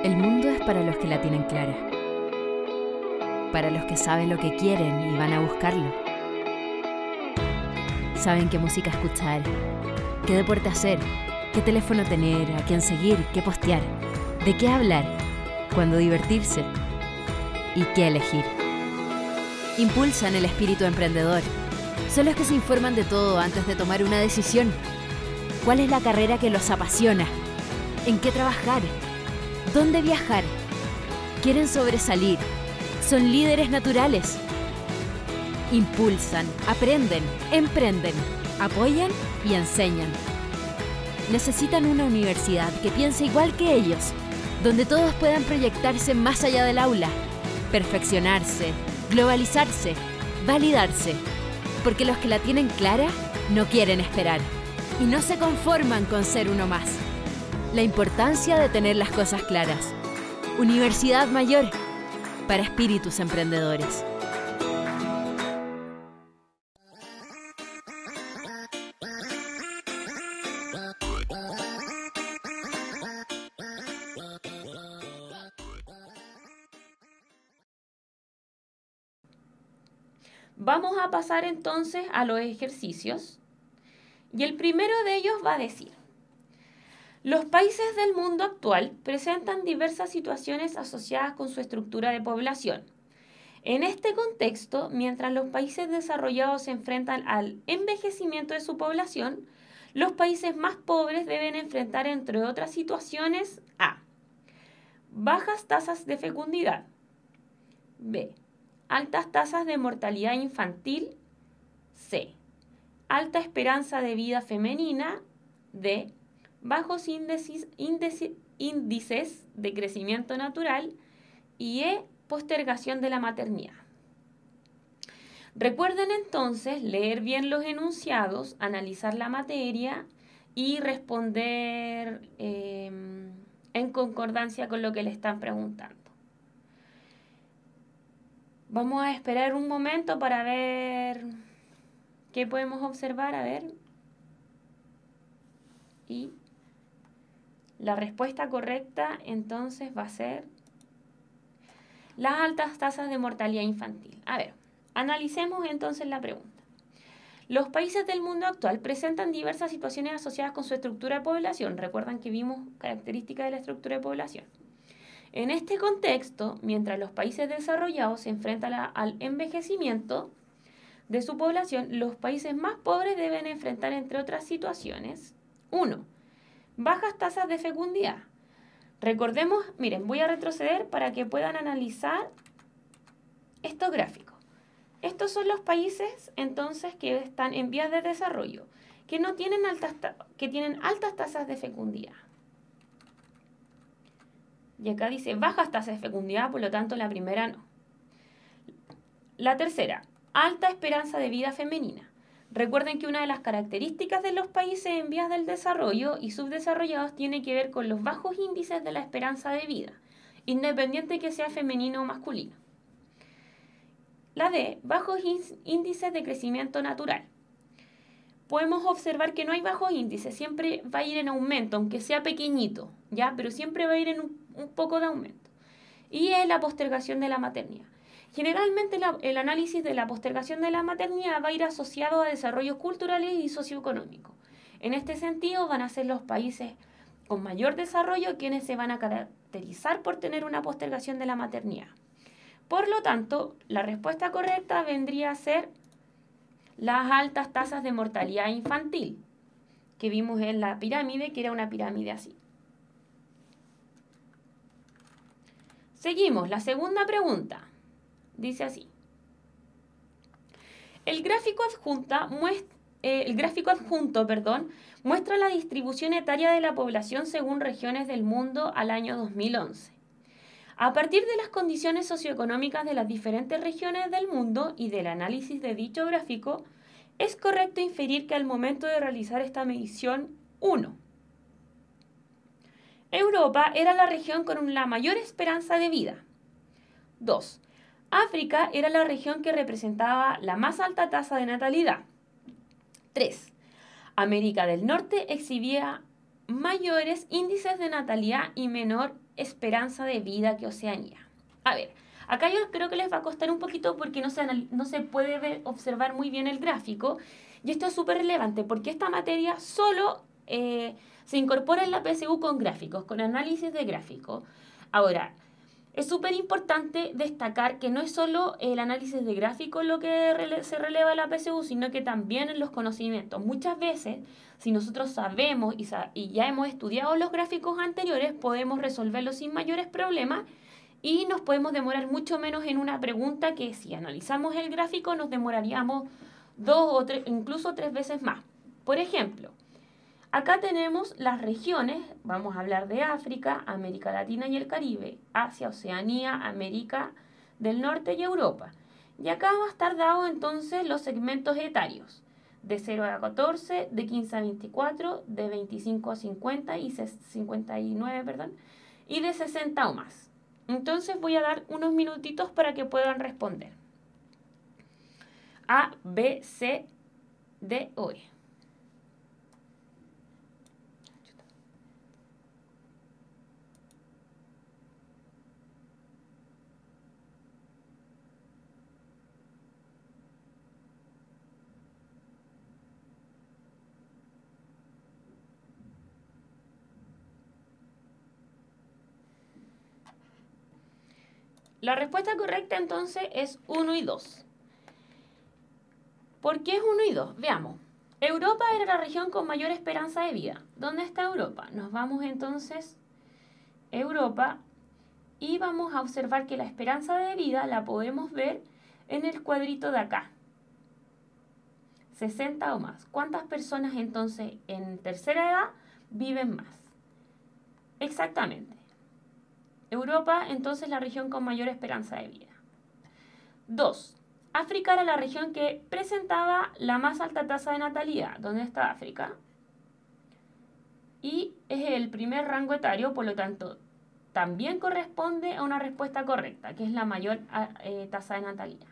El mundo es para los que la tienen clara, para los que saben lo que quieren y van a buscarlo. Saben qué música escuchar, qué deporte hacer, qué teléfono tener, a quién seguir, qué postear, de qué hablar, cuándo divertirse y qué elegir. Impulsan el espíritu emprendedor. Son los que se informan de todo antes de tomar una decisión. ¿Cuál es la carrera que los apasiona? ¿En qué trabajar? ¿Dónde viajar? Quieren sobresalir. Son líderes naturales. Impulsan, aprenden, emprenden, apoyan y enseñan. Necesitan una universidad que piense igual que ellos, donde todos puedan proyectarse más allá del aula, perfeccionarse, globalizarse, validarse, porque los que la tienen clara no quieren esperar y no se conforman con ser uno más. La importancia de tener las cosas claras. Universidad Mayor, para espíritus emprendedores. Vamos a pasar entonces a los ejercicios. Y el primero de ellos va a decir: los países del mundo actual presentan diversas situaciones asociadas con su estructura de población. En este contexto, mientras los países desarrollados se enfrentan al envejecimiento de su población, los países más pobres deben enfrentar, entre otras situaciones, a: bajas tasas de fecundidad, b. altas tasas de mortalidad infantil, c. alta esperanza de vida femenina, d. bajos índices de crecimiento natural y e. postergación de la maternidad. Recuerden entonces leer bien los enunciados, analizar la materia y responder en concordancia con lo que le están preguntando. Vamos a esperar un momento para ver qué podemos observar. A ver. Y la respuesta correcta entonces va a ser las altas tasas de mortalidad infantil. A ver, analicemos entonces la pregunta. Los países del mundo actual presentan diversas situaciones asociadas con su estructura de población. Recuerdan que vimos características de la estructura de población. En este contexto, mientras los países desarrollados se enfrentan al envejecimiento de su población, los países más pobres deben enfrentar, entre otras situaciones, 1. bajas tasas de fecundidad. Recordemos, miren, voy a retroceder para que puedan analizar estos gráficos. Estos son los países, entonces, que están en vías de desarrollo, que tienen altas tasas de fecundidad. Y acá dice bajas tasas de fecundidad, por lo tanto la primera no. La tercera, alta esperanza de vida femenina. Recuerden que una de las características de los países en vías del desarrollo y subdesarrollados tiene que ver con los bajos índices de la esperanza de vida, independiente que sea femenino o masculino. La D, bajos índices de crecimiento natural. Podemos observar que no hay bajos índices, siempre va a ir en aumento, aunque sea pequeñito, ¿ya? Pero siempre va a ir en un poco de aumento. Y es la postergación de la maternidad. Generalmente el análisis de la postergación de la maternidad va a ir asociado a desarrollos culturales y socioeconómicos. En este sentido van a ser los países con mayor desarrollo quienes se van a caracterizar por tener una postergación de la maternidad. Por lo tanto, la respuesta correcta vendría a ser las altas tasas de mortalidad infantil, que vimos en la pirámide, que era una pirámide así. Seguimos, la segunda pregunta. Dice así. El gráfico adjunto muestra la distribución etaria de la población según regiones del mundo al año 2011. A partir de las condiciones socioeconómicas de las diferentes regiones del mundo y del análisis de dicho gráfico, es correcto inferir que al momento de realizar esta medición, 1. Europa era la región con la mayor esperanza de vida. 2. África era la región que representaba la más alta tasa de natalidad. 3. América del Norte exhibía mayores índices de natalidad y menor esperanza de vida que Oceanía. A ver, acá yo creo que les va a costar un poquito porque no se puede observar muy bien el gráfico. Y esto es súper relevante porque esta materia solo se incorpora en la PSU con gráficos, con análisis de gráficos. Ahora, es súper importante destacar que no es solo el análisis de gráficos lo que se releva en la PSU, sino que también en los conocimientos. Muchas veces, si nosotros sabemos y ya hemos estudiado los gráficos anteriores, podemos resolverlos sin mayores problemas y nos podemos demorar mucho menos en una pregunta que si analizamos el gráfico nos demoraríamos 2 o 3, incluso 3 veces más. Por ejemplo, acá tenemos las regiones, vamos a hablar de África, América Latina y el Caribe, Asia, Oceanía, América del Norte y Europa. Y acá va a estar dado entonces los segmentos etarios, de 0 a 14, de 15 a 24, de 25 a 50 y 59, perdón, y de 60 o más. Entonces voy a dar unos minutitos para que puedan responder. A, B, C, D o E. La respuesta correcta entonces es 1 y 2. ¿Por qué es 1 y 2? Veamos. Europa era la región con mayor esperanza de vida. ¿Dónde está Europa? Nos vamos entonces a Europa y vamos a observar que la esperanza de vida la podemos ver en el cuadrito de acá. 60 o más. ¿Cuántas personas entonces en tercera edad viven más? Exactamente. Europa, entonces, la región con mayor esperanza de vida. 2. África era la región que presentaba la más alta tasa de natalidad. ¿Dónde está África? Y es el primer rango etario, por lo tanto, también corresponde a una respuesta correcta, que es la mayor tasa de natalidad.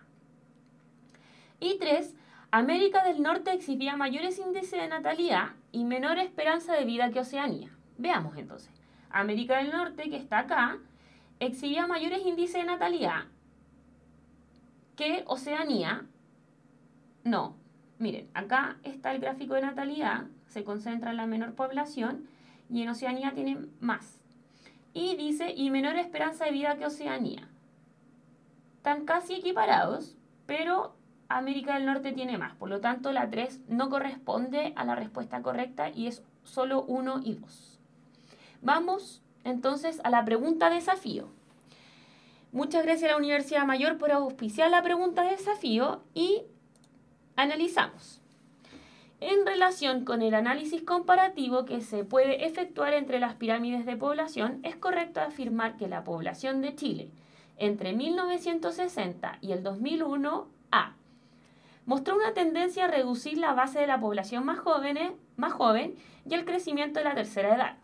Y 3. América del Norte exhibía mayores índices de natalidad y menor esperanza de vida que Oceanía. Veamos entonces. América del Norte, que está acá, exhibía mayores índices de natalidad que Oceanía. No, miren, acá está el gráfico de natalidad, se concentra en la menor población y en Oceanía tienen más. Y dice, y menor esperanza de vida que Oceanía. Están casi equiparados, pero América del Norte tiene más. Por lo tanto, la 3 no corresponde a la respuesta correcta y es solo 1 y 2. Vamos entonces a la pregunta desafío. Muchas gracias a la Universidad Mayor por auspiciar la pregunta de desafío y analizamos. En relación con el análisis comparativo que se puede efectuar entre las pirámides de población, es correcto afirmar que la población de Chile entre 1960 y el 2001 mostró una tendencia a reducir la base de la población más joven y el crecimiento de la tercera edad.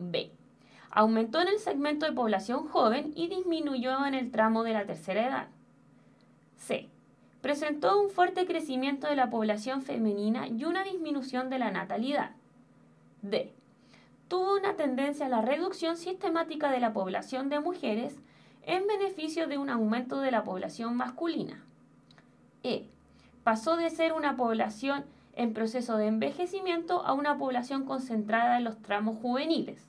B. Aumentó en el segmento de población joven y disminuyó en el tramo de la tercera edad. C. Presentó un fuerte crecimiento de la población femenina y una disminución de la natalidad. D. Tuvo una tendencia a la reducción sistemática de la población de mujeres en beneficio de un aumento de la población masculina. E. Pasó de ser una población en proceso de envejecimiento a una población concentrada en los tramos juveniles.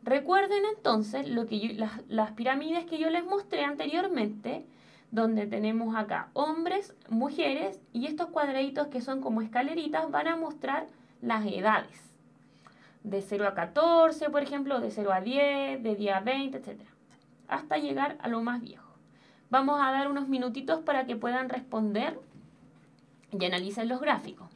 Recuerden entonces las pirámides que yo les mostré anteriormente, donde tenemos acá hombres, mujeres, y estos cuadraditos que son como escaleritas van a mostrar las edades. De 0 a 14, por ejemplo, de 0 a 10, de 10 a 20, etc. Hasta llegar a lo más viejo. Vamos a dar unos minutitos para que puedan responder y analicen los gráficos.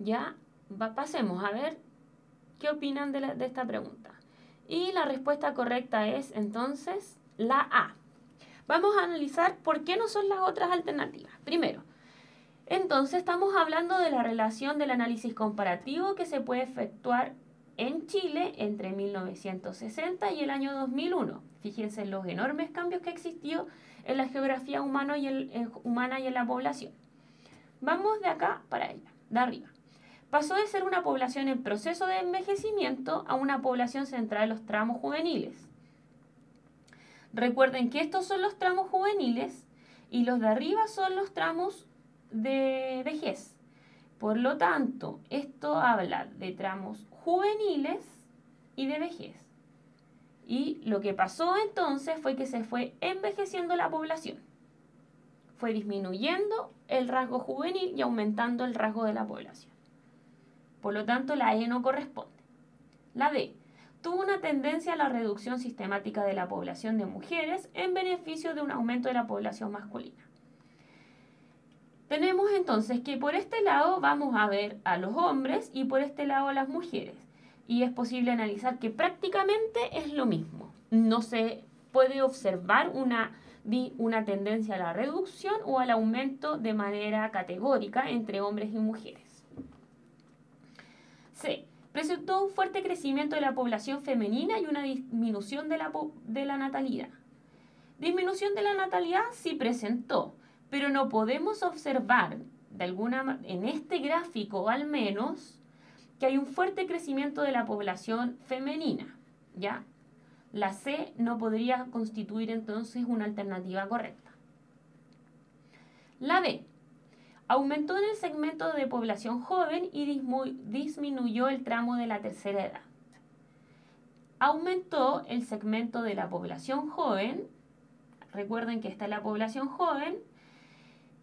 Ya, pasemos a ver qué opinan de esta pregunta. Y la respuesta correcta es entonces la A. Vamos a analizar por qué no son las otras alternativas. Primero, entonces estamos hablando de la relación del análisis comparativo que se puede efectuar en Chile entre 1960 y el año 2001. Fíjense en los enormes cambios que existió en la geografía humana y en la población. Vamos de acá para allá, de arriba. Pasó de ser una población en proceso de envejecimiento a una población centrada en los tramos juveniles. Recuerden que estos son los tramos juveniles y los de arriba son los tramos de vejez. Por lo tanto, esto habla de tramos juveniles y de vejez. Y lo que pasó entonces fue que se fue envejeciendo la población. Fue disminuyendo el rasgo juvenil y aumentando el rasgo de la población. Por lo tanto, la E no corresponde. La D. Tuvo una tendencia a la reducción sistemática de la población de mujeres en beneficio de un aumento de la población masculina. Tenemos entonces que por este lado vamos a ver a los hombres y por este lado a las mujeres. Y es posible analizar que prácticamente es lo mismo. No se puede observar una tendencia a la reducción o al aumento de manera categórica entre hombres y mujeres. C. Presentó un fuerte crecimiento de la población femenina y una disminución de la natalidad. Disminución de la natalidad sí presentó, pero no podemos observar, en este gráfico al menos, que hay un fuerte crecimiento de la población femenina, ¿ya? La C no podría constituir entonces una alternativa correcta. La D. Aumentó en el segmento de población joven y disminuyó el tramo de la tercera edad. Aumentó el segmento de la población joven, recuerden que esta es la población joven,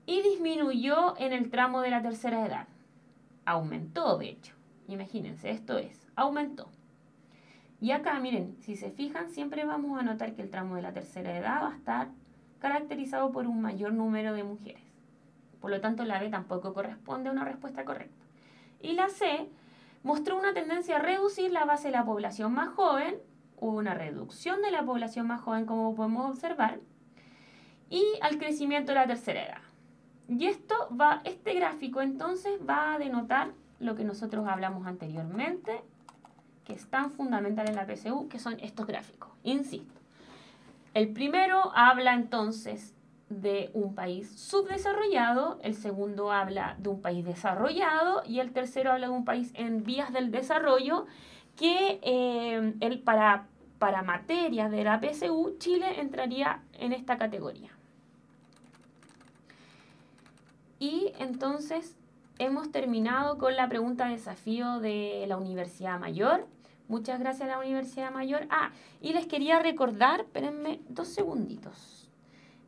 y disminuyó en el tramo de la tercera edad. Aumentó, de hecho. Imagínense, esto es, aumentó. Y acá, miren, si se fijan, siempre vamos a notar que el tramo de la tercera edad va a estar caracterizado por un mayor número de mujeres. Por lo tanto, la B tampoco corresponde a una respuesta correcta. Y la C mostró una tendencia a reducir la base de la población más joven, hubo una reducción de la población más joven, como podemos observar, y al crecimiento de la tercera edad. Y este gráfico entonces va a denotar lo que nosotros hablamos anteriormente, que es tan fundamental en la PSU, que son estos gráficos. Insisto, el primero habla entonces de un país subdesarrollado, el segundo habla de un país desarrollado y el tercero habla de un país en vías del desarrollo que para materias de la PSU, Chile entraría en esta categoría. Y entonces hemos terminado con la pregunta desafío de la Universidad Mayor. Muchas gracias a la Universidad Mayor. Y les quería recordar, espérenme 2 segunditos,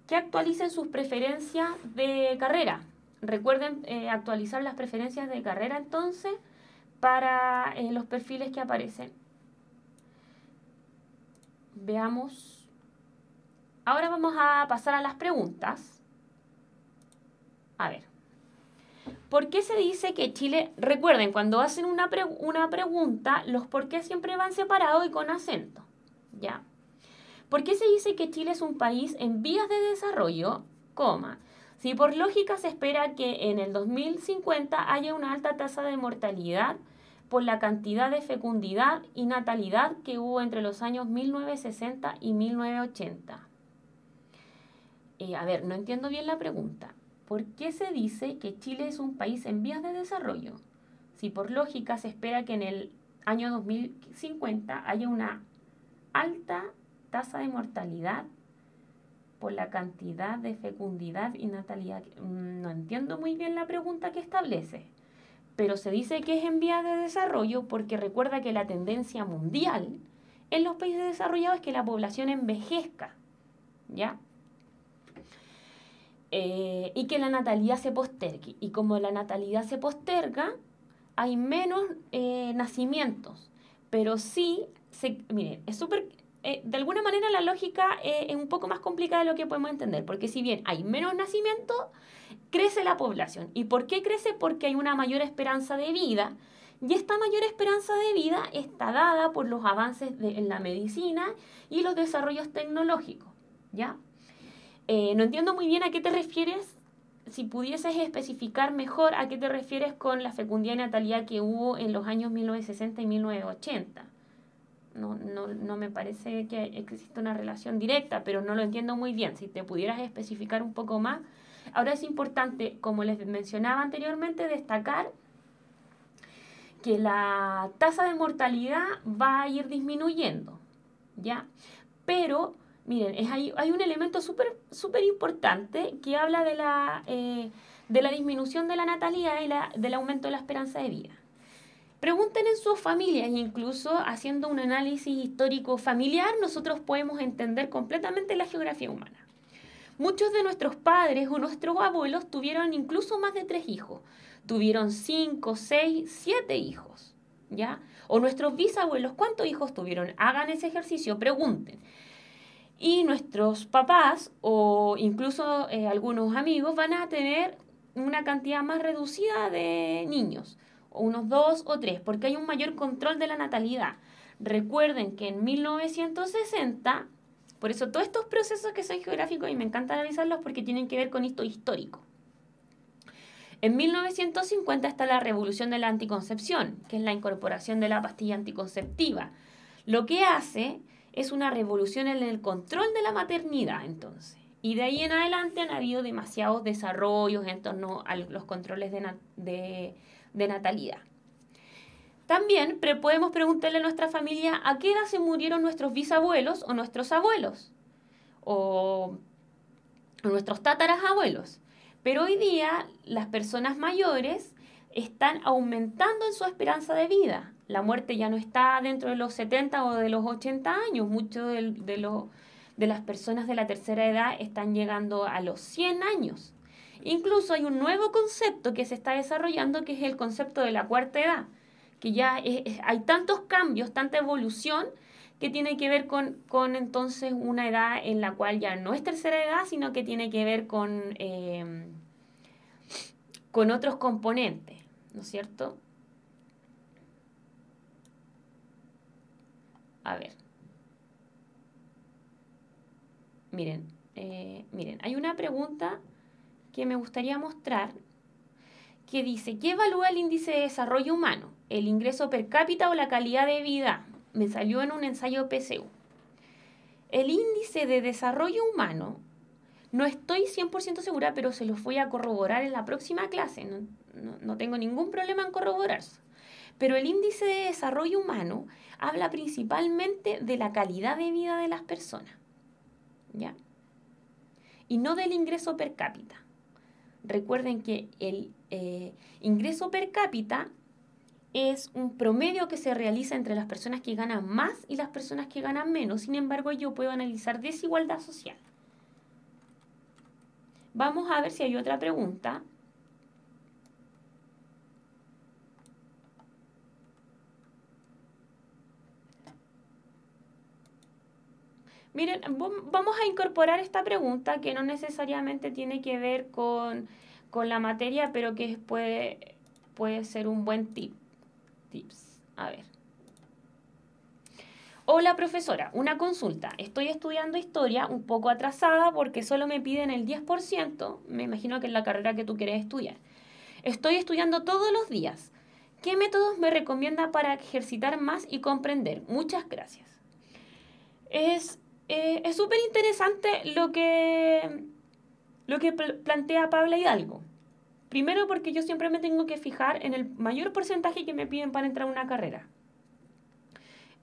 que actualicen sus preferencias de carrera. Recuerden actualizar las preferencias de carrera entonces para los perfiles que aparecen. Veamos. Ahora vamos a pasar a las preguntas. A ver, ¿por qué se dice que Chile? Recuerden, cuando hacen una pregunta, los por qué siempre van separados y con acento, ¿ya? ¿Por qué se dice que Chile es un país en vías de desarrollo, si por lógica se espera que en el 2050 haya una alta tasa de mortalidad por la cantidad de fecundidad y natalidad que hubo entre los años 1960 y 1980? A ver, no entiendo bien la pregunta. ¿Por qué se dice que Chile es un país en vías de desarrollo? Si por lógica se espera que en el año 2050 haya una alta tasa de mortalidad por la cantidad de fecundidad y natalidad. No entiendo muy bien la pregunta que establece, pero se dice que es en vías de desarrollo porque recuerda que la tendencia mundial en los países desarrollados es que la población envejezca, ¿ya? Y que la natalidad se postergue. Y como la natalidad se posterga, hay menos nacimientos. Pero sí, miren, es súper... de alguna manera la lógica es un poco más complicada de lo que podemos entender. Porque si bien hay menos nacimientos, crece la población. ¿Y por qué crece? Porque hay una mayor esperanza de vida. Y esta mayor esperanza de vida está dada por los avances en la medicina y los desarrollos tecnológicos, ¿ya? No entiendo muy bien a qué te refieres si pudieses especificar mejor a qué te refieres con la fecundidad y natalidad que hubo en los años 1960 y 1980. No me parece que exista una relación directa, pero no lo entiendo muy bien. Si te pudieras especificar un poco más. Ahora es importante, como les mencionaba anteriormente, destacar que la tasa de mortalidad va a ir disminuyendo, ¿ya? Pero, miren, hay un elemento súper importante que habla de la disminución de la natalidad y del aumento de la esperanza de vida. Pregunten en sus familias, incluso haciendo un análisis histórico familiar, nosotros podemos entender completamente la geografía humana. Muchos de nuestros padres o nuestros abuelos tuvieron incluso más de 3 hijos. Tuvieron 5, 6, 7 hijos, ¿ya? O nuestros bisabuelos, ¿cuántos hijos tuvieron? Hagan ese ejercicio, pregunten. Y nuestros papás o incluso algunos amigos van a tener una cantidad más reducida de niños, unos 2 o 3, porque hay un mayor control de la natalidad. Recuerden que en 1960, por eso todos estos procesos que son geográficos y me encanta analizarlos porque tienen que ver con esto histórico. En 1950 está la revolución de la anticoncepción, que es la incorporación de la pastilla anticonceptiva. Lo que hace es una revolución en el control de la maternidad, entonces. Y de ahí en adelante han habido demasiados desarrollos en torno a los controles de natalidad. También podemos preguntarle a nuestra familia a qué edad se murieron nuestros bisabuelos o nuestros abuelos o nuestros tatarabuelos. Pero hoy día las personas mayores están aumentando en su esperanza de vida. La muerte ya no está dentro de los 70 o de los 80 años. Muchos de las personas de la tercera edad están llegando a los 100 años. Incluso hay un nuevo concepto que se está desarrollando, que es el concepto de la cuarta edad, que ya hay tantos cambios, tanta evolución, que tiene que ver con entonces una edad en la cual ya no es tercera edad, sino que tiene que ver con otros componentes, ¿no es cierto? A ver. Miren, hay una pregunta que me gustaría mostrar que dice, ¿qué evalúa el índice de desarrollo humano? ¿El ingreso per cápita o la calidad de vida? Me salió en un ensayo PSU. El índice de desarrollo humano, no estoy 100% segura, pero se los voy a corroborar en la próxima clase. No tengo ningún problema en corroborarse. Pero el índice de desarrollo humano habla principalmente de la calidad de vida de las personas, ¿ya? Y no del ingreso per cápita. Recuerden que el ingreso per cápita es un promedio que se realiza entre las personas que ganan más y las personas que ganan menos. Sin embargo, yo puedo analizar desigualdad social. Vamos a ver si hay otra pregunta. Miren, vamos a incorporar esta pregunta que no necesariamente tiene que ver con la materia, pero que puede ser un buen tips. A ver. Hola profesora, una consulta. Estoy estudiando historia un poco atrasada porque solo me piden el 10%. Me imagino que es la carrera que tú quieres estudiar. Estoy estudiando todos los días. ¿Qué métodos me recomienda para ejercitar más y comprender? Muchas gracias. Es súper interesante lo que plantea Pabla Hidalgo. Primero porque yo siempre me tengo que fijar en el mayor porcentaje que me piden para entrar a una carrera.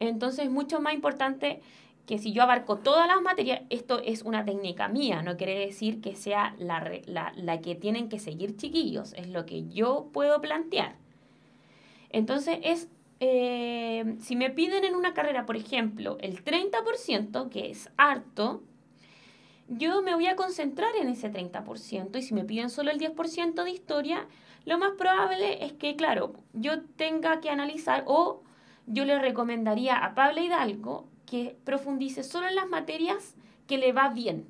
Entonces es mucho más importante que si yo abarco todas las materias, esto es una técnica mía, no quiere decir que sea la que tienen que seguir chiquillos, es lo que yo puedo plantear. Entonces si me piden en una carrera, por ejemplo, el 30%, que es harto, yo me voy a concentrar en ese 30%, y si me piden solo el 10% de historia, lo más probable es que, claro, yo tenga que analizar, o yo le recomendaría a Pablo Hidalgo que profundice solo en las materias que le va bien,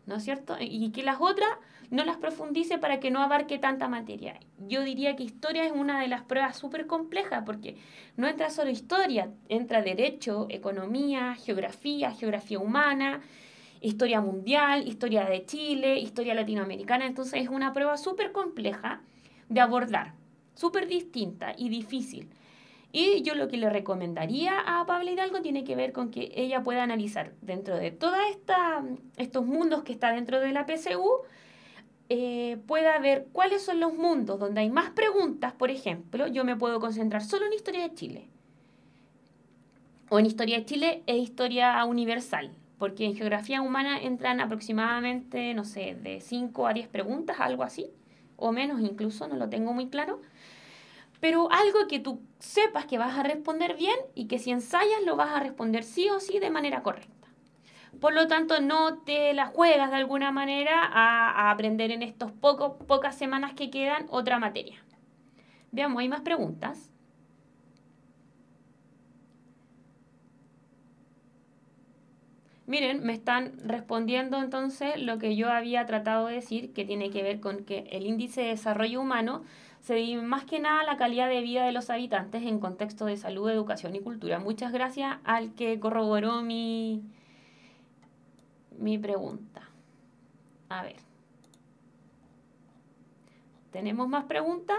¿no es cierto? Y que las otras no las profundice para que no abarque tanta materia. Yo diría que historia es una de las pruebas súper complejas porque no entra solo historia, entra derecho, economía, geografía humana, historia mundial, historia de Chile, historia latinoamericana. Entonces es una prueba súper compleja de abordar, súper distinta y difícil. Y yo lo que le recomendaría a Pablo Hidalgo tiene que ver con que ella pueda analizar dentro de todos estos mundos que está dentro de la PSU, pueda ver cuáles son los mundos donde hay más preguntas. Por ejemplo, yo me puedo concentrar solo en historia de Chile, o en historia de Chile e historia universal, porque en geografía humana entran aproximadamente, no sé, de 5 a 10 preguntas, algo así, o menos incluso, no lo tengo muy claro. Pero algo que tú sepas que vas a responder bien y que si ensayas lo vas a responder sí o sí de manera correcta. Por lo tanto, no te la juegas de alguna manera a aprender en estos pocas semanas que quedan otra materia. Veamos, hay más preguntas. Miren, me están respondiendo entonces lo que yo había tratado de decir, que tiene que ver con que el índice de desarrollo humano se debe más que nada a la calidad de vida de los habitantes en contexto de salud, educación y cultura. Muchas gracias al que corroboró mi pregunta. A ver. ¿Tenemos más preguntas?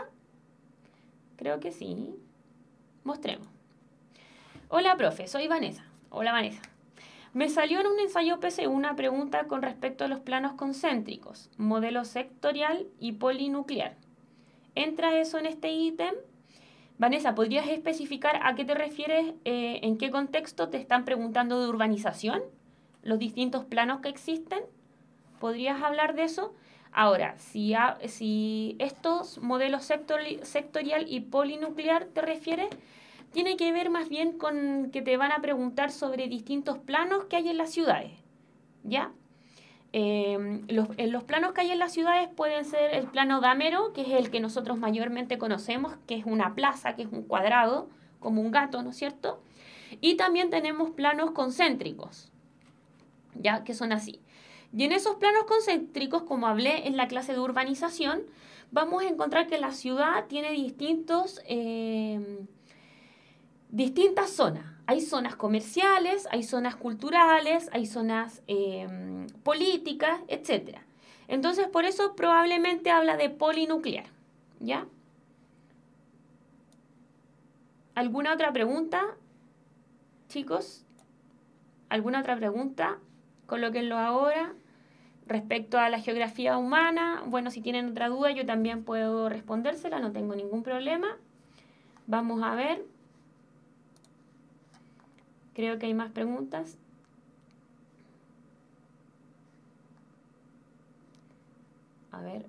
Creo que sí. Mostremos. Hola, profe, soy Vanessa. Hola, Vanessa. Me salió en un ensayo PSU una pregunta con respecto a los planos concéntricos, modelo sectorial y polinuclear. ¿Entra eso en este ítem? Vanessa, ¿podrías especificar a qué te refieres? ¿En qué contexto te están preguntando de urbanización? ¿Los distintos planos que existen? ¿Podrías hablar de eso? Ahora, si estos modelos sectorial y polinuclear te refieres, tiene que ver más bien con que te van a preguntar sobre distintos planos que hay en las ciudades, ¿ya? Los planos que hay en las ciudades pueden ser el plano dámero, que es el que nosotros mayormente conocemos, que es una plaza, que es un cuadrado, como un gato, ¿no es cierto? Y también tenemos planos concéntricos, ¿ya? Que son así. Y en esos planos concéntricos, como hablé en la clase de urbanización, vamos a encontrar que la ciudad tiene distintas zonas. Hay zonas comerciales, hay zonas culturales, hay zonas políticas, etc. Entonces, por eso probablemente habla de polinuclear, ¿ya? ¿Alguna otra pregunta, chicos? ¿Alguna otra pregunta? Colóquenlo ahora. Respecto a la geografía humana, bueno, si tienen otra duda, yo también puedo respondérsela, no tengo ningún problema. Vamos a ver. Creo que hay más preguntas. A ver.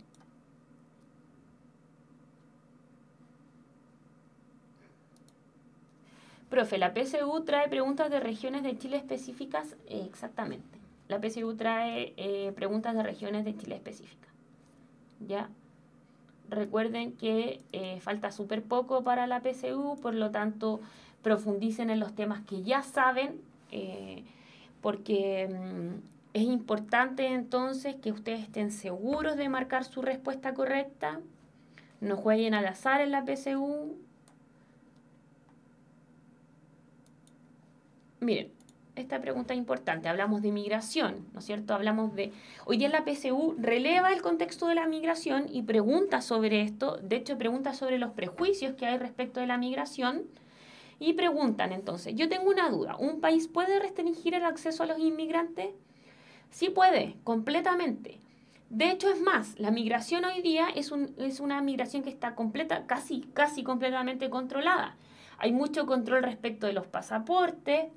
Profe, la PSU trae preguntas de regiones de Chile específicas. Exactamente. La PSU trae preguntas de regiones de Chile específicas. ¿Ya? Recuerden que falta súper poco para la PSU, por lo tanto, profundicen en los temas que ya saben, porque es importante entonces que ustedes estén seguros de marcar su respuesta correcta. No jueguen al azar en la PSU. Miren, esta pregunta es importante. Hablamos de migración, ¿no es cierto? Hoy día la PSU releva el contexto de la migración y pregunta sobre esto. De hecho, pregunta sobre los prejuicios que hay respecto de la migración. Y preguntan entonces, yo tengo una duda, ¿un país puede restringir el acceso a los inmigrantes? Sí puede, completamente. De hecho, es más, la migración hoy día es una migración que está casi completamente controlada. Hay mucho control respecto de los pasaportes,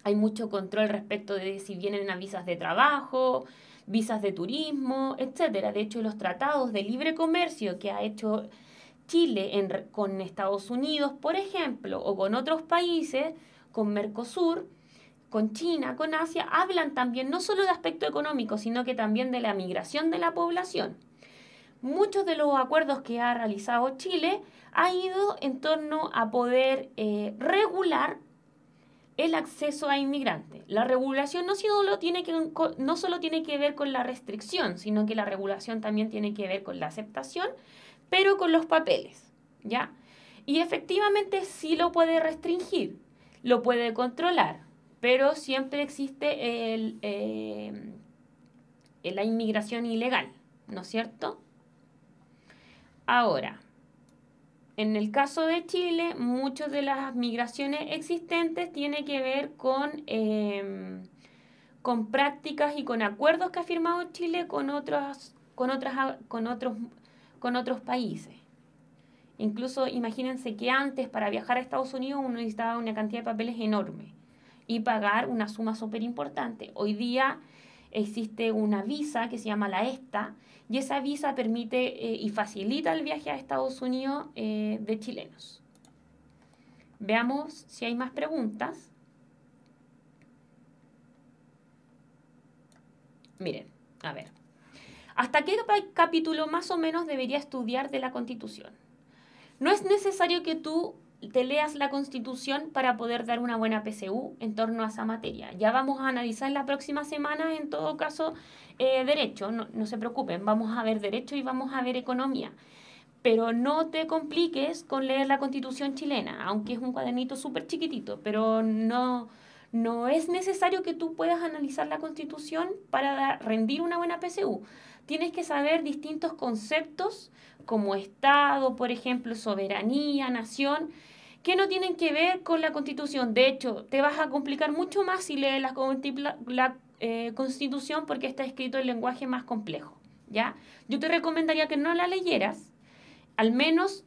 hay mucho control respecto de si vienen a visas de trabajo, visas de turismo, etc. De hecho, los tratados de libre comercio que ha hecho Chile con Estados Unidos, por ejemplo, o con otros países, con Mercosur, con China, con Asia, hablan también no solo de aspecto económico, sino que también de la migración de la población. Muchos de los acuerdos que ha realizado Chile ha ido en torno a poder regular el acceso a inmigrantes. La regulación no solo tiene que ver con la restricción, sino que la regulación también tiene que ver con la aceptación, pero con los papeles, ¿ya? Y efectivamente sí lo puede restringir, lo puede controlar, pero siempre existe la inmigración ilegal, ¿no es cierto? Ahora, en el caso de Chile, muchas de las migraciones existentes tienen que ver con prácticas y con acuerdos que ha firmado Chile con otros países. Incluso imagínense que antes para viajar a Estados Unidos uno necesitaba una cantidad de papeles enorme y pagar una suma súper importante. Hoy día existe una visa que se llama la ESTA y esa visa permite y facilita el viaje a Estados Unidos de chilenos. Veamos si hay más preguntas. Miren, a ver. ¿Hasta qué capítulo más o menos debería estudiar de la Constitución? No es necesario que tú te leas la Constitución para poder dar una buena PSU en torno a esa materia. Ya vamos a analizar la próxima semana, en todo caso, Derecho. No se preocupen, vamos a ver Derecho y vamos a ver Economía. Pero no te compliques con leer la Constitución chilena, aunque es un cuadernito súper chiquitito, pero no es necesario que tú puedas analizar la Constitución para rendir una buena PSU. Tienes que saber distintos conceptos como Estado, por ejemplo, soberanía, nación, que no tienen que ver con la Constitución. De hecho, te vas a complicar mucho más si lees la Constitución porque está escrito en lenguaje más complejo, ¿ya? Yo te recomendaría que no la leyeras, al menos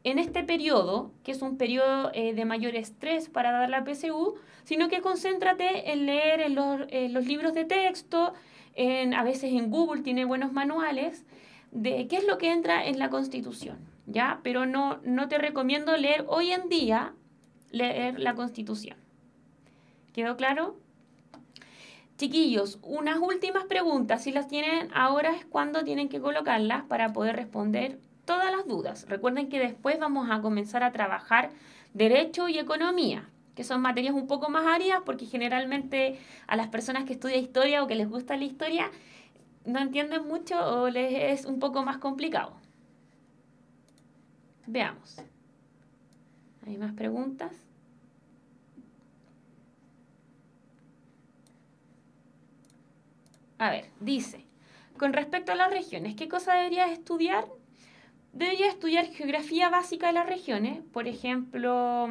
en este periodo, que es un periodo de mayor estrés para dar la PSU, sino que concéntrate en leer en los libros de texto, a veces en Google tiene buenos manuales, de qué es lo que entra en la Constitución, ¿ya? Pero no te recomiendo leer hoy en día, leer la Constitución. ¿Quedó claro? Chiquillos, unas últimas preguntas, si las tienen ahora es cuando tienen que colocarlas para poder responder todas las dudas. Recuerden que después vamos a comenzar a trabajar Derecho y Economía, que son materias un poco más áridas porque generalmente a las personas que estudian historia o que les gusta la historia no entienden mucho o les es un poco más complicado. Veamos. ¿Hay más preguntas? A ver, dice, con respecto a las regiones, ¿qué cosa deberías estudiar? Deberías estudiar geografía básica de las regiones, por ejemplo,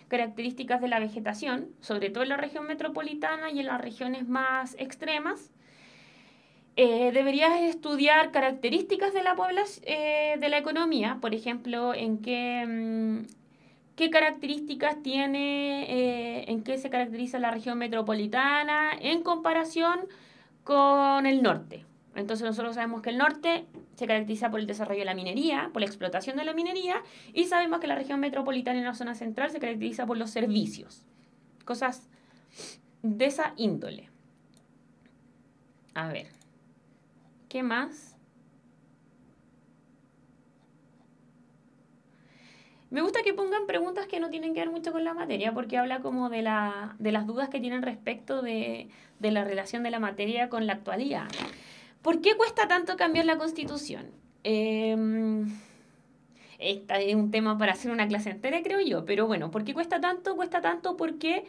características de la vegetación, sobre todo en la región metropolitana y en las regiones más extremas. Deberías estudiar características de la de la economía, por ejemplo, qué características tiene, en qué se caracteriza la región metropolitana en comparación con el norte. Entonces nosotros sabemos que el norte se caracteriza por el desarrollo de la minería, por la explotación de la minería, y sabemos que la región metropolitana y la zona central se caracteriza por los servicios. Cosas de esa índole. A ver, ¿qué más? Me gusta que pongan preguntas que no tienen que ver mucho con la materia, porque habla como de las dudas que tienen respecto de la relación de la materia con la actualidad. ¿Por qué cuesta tanto cambiar la Constitución? Este es un tema para hacer una clase entera, creo yo, pero bueno, ¿por qué cuesta tanto? Cuesta tanto porque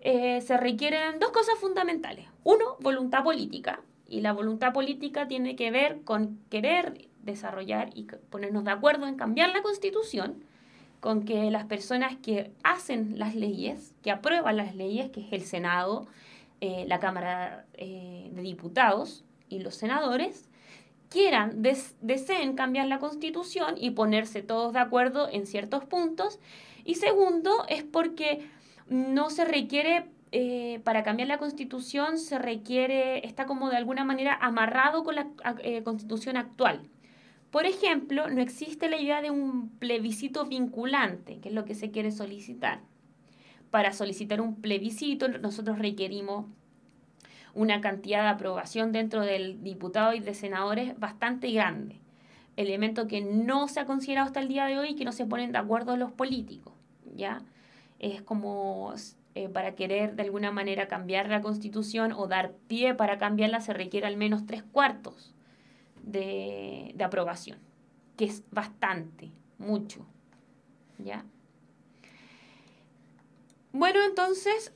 se requieren dos cosas fundamentales. Uno, voluntad política, y la voluntad política tiene que ver con querer desarrollar y ponernos de acuerdo en cambiar la Constitución, con que las personas que hacen las leyes, que aprueban las leyes, que es el Senado, la Cámara de Diputados y los senadores, deseen cambiar la Constitución y ponerse todos de acuerdo en ciertos puntos. Y segundo, es porque no se requiere, para cambiar la Constitución, está como de alguna manera amarrado con la Constitución actual. Por ejemplo, no existe la idea de un plebiscito vinculante, que es lo que se quiere solicitar. Para solicitar un plebiscito, nosotros requerimos una cantidad de aprobación dentro del diputado y de senadores bastante grande. Elemento que no se ha considerado hasta el día de hoy y que no se ponen de acuerdo los políticos, ¿ya? Es como para querer de alguna manera cambiar la Constitución o dar pie para cambiarla se requiere al menos 3/4 de aprobación, que es bastante, mucho, ¿ya? Bueno, entonces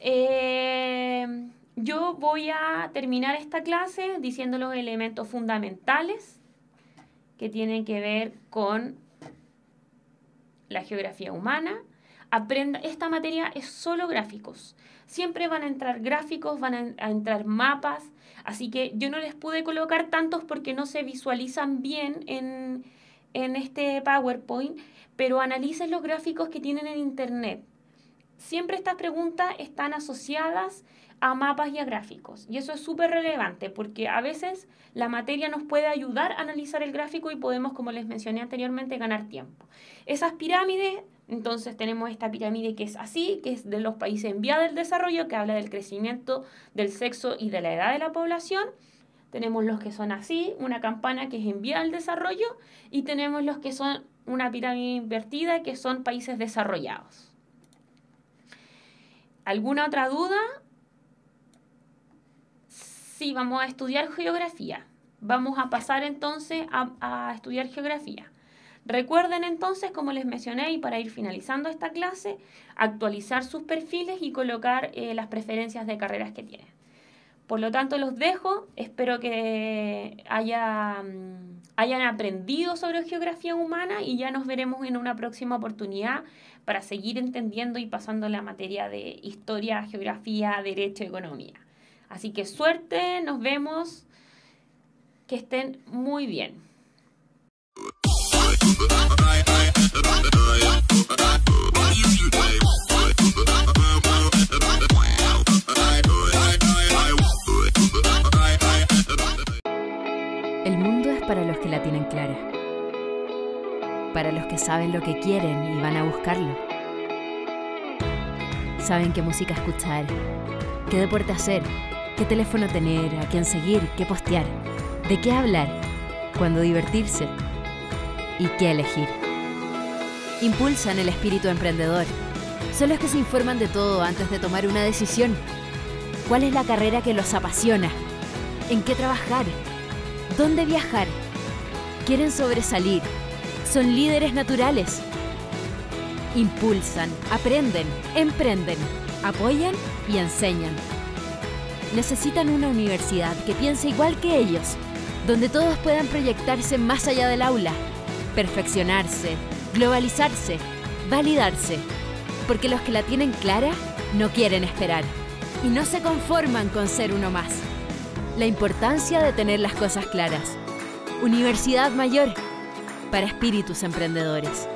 yo voy a terminar esta clase diciendo los elementos fundamentales que tienen que ver con la geografía humana. Esta materia es solo gráficos. Siempre van a entrar gráficos, van a entrar mapas, así que yo no les pude colocar tantos porque no se visualizan bien en este PowerPoint, pero analicen los gráficos que tienen en internet. Siempre estas preguntas están asociadas a mapas y a gráficos, y eso es súper relevante porque a veces la materia nos puede ayudar a analizar el gráfico y podemos, como les mencioné anteriormente, ganar tiempo. Esas pirámides, entonces tenemos esta pirámide que es así, que es de los países en vía del desarrollo, que habla del crecimiento, del sexo y de la edad de la población. Tenemos los que son así, una campana que es en vía del desarrollo, y tenemos los que son una pirámide invertida, que son países desarrollados. ¿Alguna otra duda? Sí, vamos a estudiar geografía. Vamos a pasar entonces a estudiar geografía. Recuerden entonces, como les mencioné, y para ir finalizando esta clase, actualizar sus perfiles y colocar las preferencias de carreras que tienen. Por lo tanto, los dejo. Espero que hayan aprendido sobre geografía humana y ya nos veremos en una próxima oportunidad para seguir entendiendo y pasando la materia de historia, geografía, derecho y economía. Así que suerte, nos vemos, que estén muy bien. El mundo es para los que la tienen clara, para los que saben lo que quieren y van a buscarlo. Saben qué música escuchar, qué deporte hacer, qué teléfono tener, a quién seguir, qué postear, de qué hablar, cuándo divertirse y qué elegir. Impulsan el espíritu emprendedor. Son los que se informan de todo antes de tomar una decisión. ¿Cuál es la carrera que los apasiona? ¿En qué trabajar? ¿Dónde viajar? Quieren sobresalir. Son líderes naturales. Impulsan, aprenden, emprenden, apoyan y enseñan. Necesitan una universidad que piense igual que ellos, donde todos puedan proyectarse más allá del aula, perfeccionarse, globalizarse, validarse, porque los que la tienen clara no quieren esperar y no se conforman con ser uno más. La importancia de tener las cosas claras. Universidad Mayor, para espíritus emprendedores.